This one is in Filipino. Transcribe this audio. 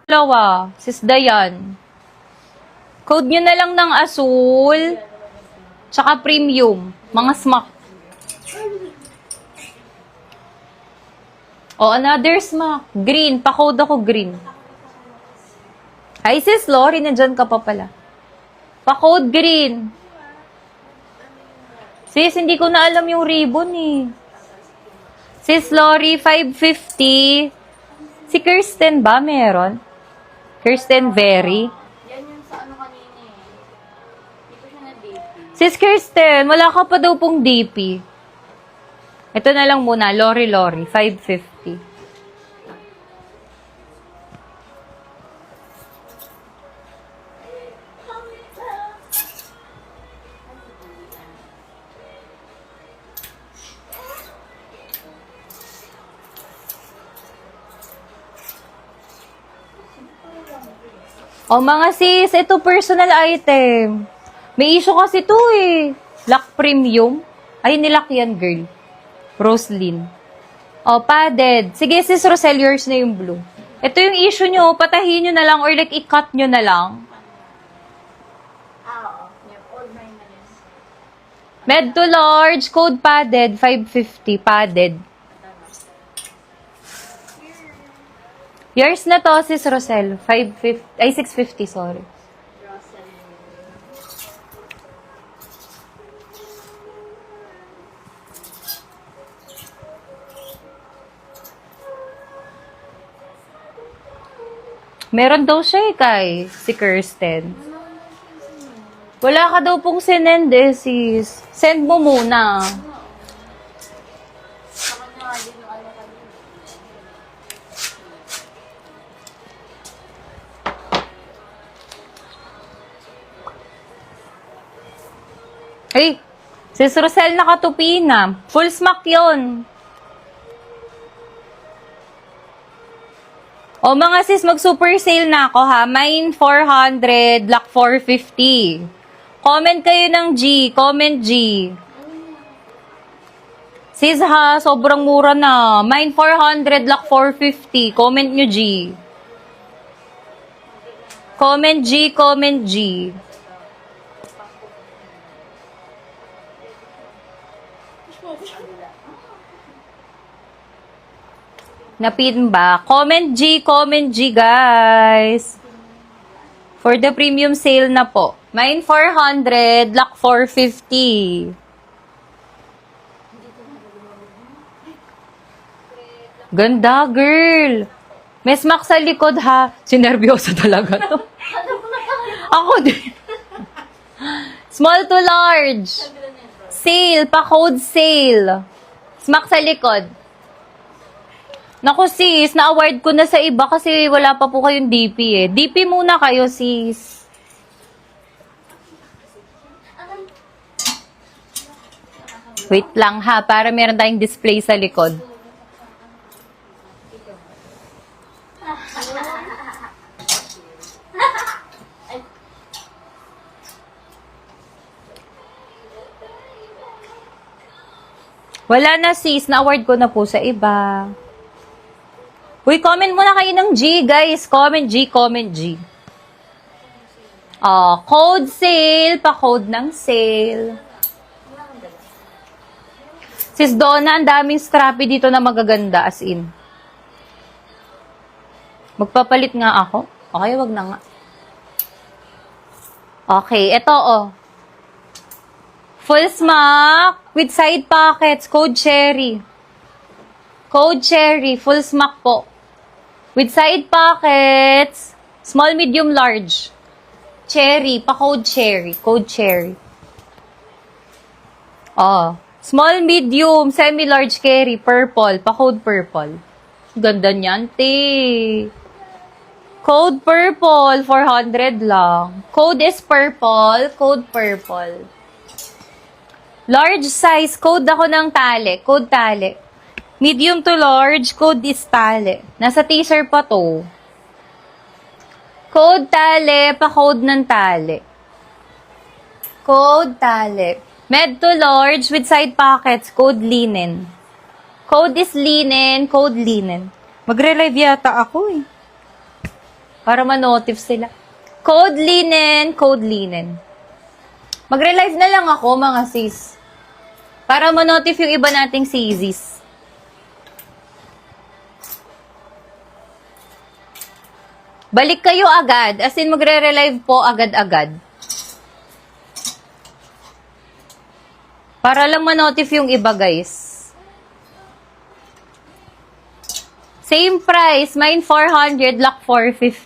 dalawa. Sis Dayan. Code nyo na lang ng asul. Tsaka premium. Mga smack. O, another smack. Green. Pa-code ako green. Ay, sis Lori, nandyan ka pa pala. Pa-code green. Sis, hindi ko na alam yung ribbon eh. Sis Lori, 550. Si Kirsten ba meron? Kirsten Very? Yan yung sa ano kanina eh. Hindi ko siya na-DP. Sis Kirsten, wala ka pa daw pong DP. Ito na lang muna, Lori, 550. O mga sis, ito personal item. May issue kasi to eh. Lock premium. Ay, nilock yan, girl. Roslyn. O, padded. Sige, sis Rosel, yours na yung blue. Ito yung issue nyo. Patahin nyo na lang or like i-cut nyo na lang. Oo. Yung old mine na yun. Med to large, code padded, 550, padded. Yours na to, sis Rosel. 550, ay 650, sorry. Russell. Meron daw siya eh kay si Kirsten. Wala ka daw pong sinend eh, sis. Send mo muna. Sa kanya nga din yung ano kanina. Ay, sis Rosel nakatupi na. Full smack yun. O mga sis, mag-super sale na ako ha. Mine 400, Black 450. Comment kayo ng G. Comment G. Sis ha, sobrang mura na. Mine 400, Black 450. Comment nyo G. Comment G, comment G. Napin ba? Comment G, guys. For the premium sale na po. Mine 400, Black 450. Ganda, girl. May smack sa likod, ha? Sinervyosa talaga to. Ako din. Small to large. Sale, pa-code sale. Smack sa likod. Naku sis, na-award ko na sa iba kasi wala pa po kayong DP eh. DP muna kayo sis. Wait lang ha, para meron tayong display sa likod. Wala na sis, na-award ko na po sa iba. Uy, comment muna kayo ng G, guys. Comment G, comment G. Code sale, pa-code ng sale. Sis Donna, ang daming scrappy dito na magaganda, as in. Magpapalit nga ako. Okay, wag na nga. Okay, ito Full smack with side pockets, code cherry. Code cherry, full smack po. With side pockets, small, medium, large. Cherry, pa-code cherry. Code cherry. Small, medium, semi-large carry, purple. Pa-code purple. Ganda niyan, te. Code purple, 400 lang. Code is purple, code purple. Large size, code ako ng tali. Code tali. Medium to large, code is tali. Nasa teaser pa to. Code tali, pa-code ng tali. Code tali. Med to large with side pockets, code linen. Code is linen, code linen. Magre-live yata ako eh. Para ma-notif sila. Code linen, code linen. Magre-live na lang ako, mga sis. Para ma-notif yung iba nating sisis. Balik kayo agad. As in, magre-relive po agad-agad. Para lang ma-notif yung iba, guys. Same price. Mine 400, lock 450.